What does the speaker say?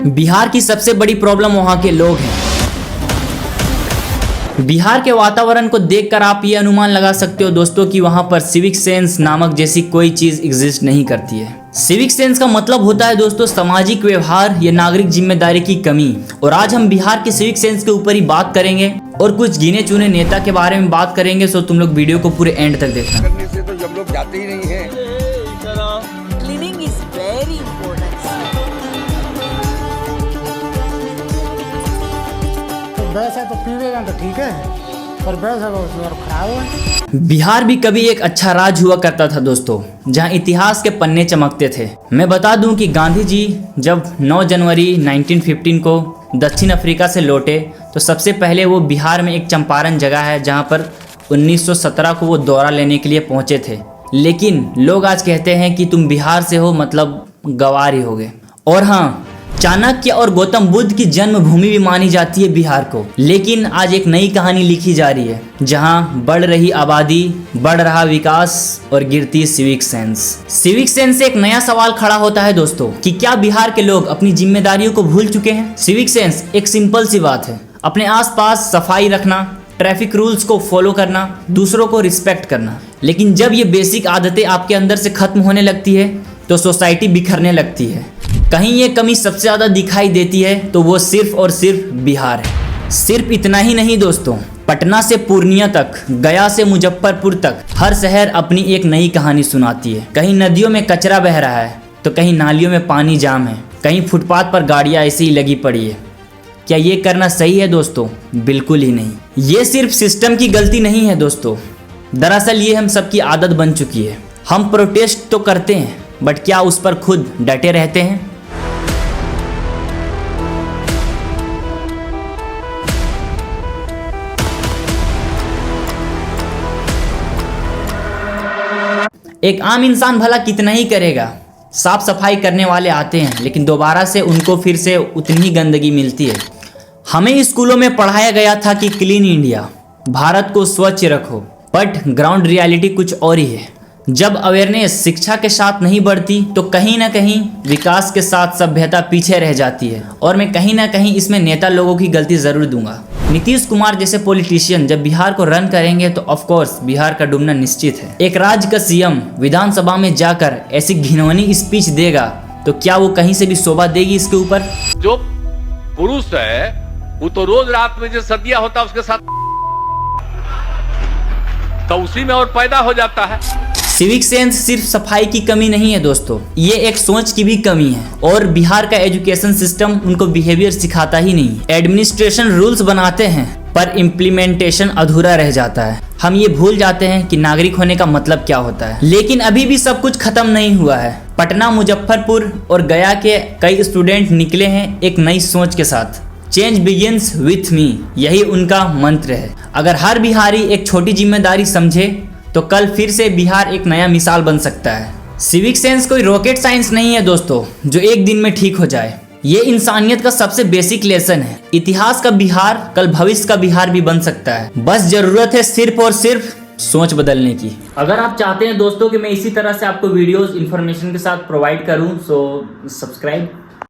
बिहार की सबसे बड़ी प्रॉब्लम वहाँ के लोग हैं। बिहार के वातावरण को देखकर आप ये अनुमान लगा सकते हो दोस्तों कि वहाँ पर सिविक सेंस नामक जैसी कोई चीज एग्जिस्ट नहीं करती है। सिविक सेंस का मतलब होता है दोस्तों सामाजिक व्यवहार या नागरिक जिम्मेदारी की कमी। और आज हम बिहार के सिविक सेंस के ऊपर ही बात करेंगे और कुछ गिने चुने नेता के बारे में बात करेंगे। सो तुम लोग वीडियो को पूरे एंड तक देखना। करने से तो जब लोग जाते ही नहीं हैं। Cleaning is very important. भैंस है तो पीवेगा तो ठीक है, पर भैंस है तो खराब है। बिहार भी कभी एक अच्छा राज्य हुआ करता था दोस्तों, जहां इतिहास के पन्ने चमकते थे। मैं बता दूं कि गांधी जी जब 9 जनवरी 1915 को दक्षिण अफ्रीका से लौटे तो सबसे पहले वो बिहार में एक चंपारण जगह है जहां पर 1917 को वो दौरा लेने के लिए पहुंचे थे। लेकिन लोग आज कहते हैं कि तुम बिहार से हो मतलब गंवार ही होगे। और हाँ, चाणक्य और गौतम बुद्ध की जन्मभूमि भी मानी जाती है बिहार को। लेकिन आज एक नई कहानी लिखी जा रही है जहां बढ़ रही आबादी, बढ़ रहा विकास और गिरती सिविक सेंस। सिविक सेंस से एक नया सवाल खड़ा होता है दोस्तों कि क्या बिहार के लोग अपनी जिम्मेदारियों को भूल चुके हैं। सिविक सेंस एक सिंपल सी बात है, अपने आसपास सफाई रखना, ट्रैफिक रूल्स को फॉलो करना, दूसरों को रिस्पेक्ट करना। लेकिन जब ये बेसिक आदतें आपके अंदर से खत्म होने लगती है तो सोसाइटी बिखरने लगती है। कहीं ये कमी सबसे ज़्यादा दिखाई देती है तो वो सिर्फ और सिर्फ बिहार है। सिर्फ इतना ही नहीं दोस्तों, पटना से पूर्णिया तक, गया से मुजफ्फरपुर तक हर शहर अपनी एक नई कहानी सुनाती है। कहीं नदियों में कचरा बह रहा है तो कहीं नालियों में पानी जाम है, कहीं फुटपाथ पर गाड़ियाँ ऐसे ही लगी पड़ी है। क्या ये करना सही है दोस्तों? बिल्कुल ही नहीं। ये सिर्फ सिस्टम की गलती नहीं है दोस्तों, दरअसल ये हम सबकी आदत बन चुकी है। हम प्रोटेस्ट तो करते हैं बट क्या उस पर खुद डटे रहते हैं? एक आम इंसान भला कितना ही करेगा। साफ सफाई करने वाले आते हैं लेकिन दोबारा से उनको फिर से उतनी ही गंदगी मिलती है। हमें स्कूलों में पढ़ाया गया था कि क्लीन इंडिया, भारत को स्वच्छ रखो, बट ग्राउंड रियलिटी कुछ और ही है। जब अवेयरनेस शिक्षा के साथ नहीं बढ़ती तो कहीं ना कहीं विकास के साथ सभ्यता पीछे रह जाती है। और मैं कहीं ना कहीं इसमें नेता लोगों की गलती जरूर दूंगा। नीतीश कुमार जैसे पॉलिटिशियन जब बिहार को रन करेंगे तो ऑफ कोर्स बिहार का डूबना निश्चित है। एक राज्य का सीएम विधानसभा में जाकर ऐसी घिनौनी स्पीच देगा तो क्या वो कहीं से भी शोभा देगी इसके ऊपर? जो पुरुष है वो तो रोज रात में जो सदिया होता है उसके साथ तो उसी में और पैदा हो जाता है। सिविक सेंस सिर्फ सफाई की कमी नहीं है दोस्तों, ये एक सोच की भी कमी है। और बिहार का एजुकेशन सिस्टम उनको बिहेवियर सिखाता ही नहीं। एडमिनिस्ट्रेशन रूल्स बनाते हैं पर इम्प्लीमेंटेशन अधूरा रह जाता है। हम ये भूल जाते हैं कि नागरिक होने का मतलब क्या होता है। लेकिन अभी भी सब कुछ खत्म नहीं हुआ है। पटना, मुजफ्फरपुर और गया के कई स्टूडेंट निकले हैं एक नई सोच के साथ। चेंज बिगिंस विथ मी, यही उनका मंत्र है। अगर हर बिहारी एक छोटी जिम्मेदारी समझे तो कल फिर से बिहार एक नया मिसाल बन सकता है। सिविक सेंस कोई रॉकेट साइंस नहीं है दोस्तों जो एक दिन में ठीक हो जाए। ये इंसानियत का सबसे बेसिक लेसन है। इतिहास का बिहार कल भविष्य का बिहार भी बन सकता है। बस जरूरत है सिर्फ और सिर्फ सोच बदलने की। अगर आप चाहते हैं दोस्तों कि मैं इसी तरह से आपको वीडियोस इन्फॉर्मेशन के साथ प्रोवाइड करूं सो सब्सक्राइब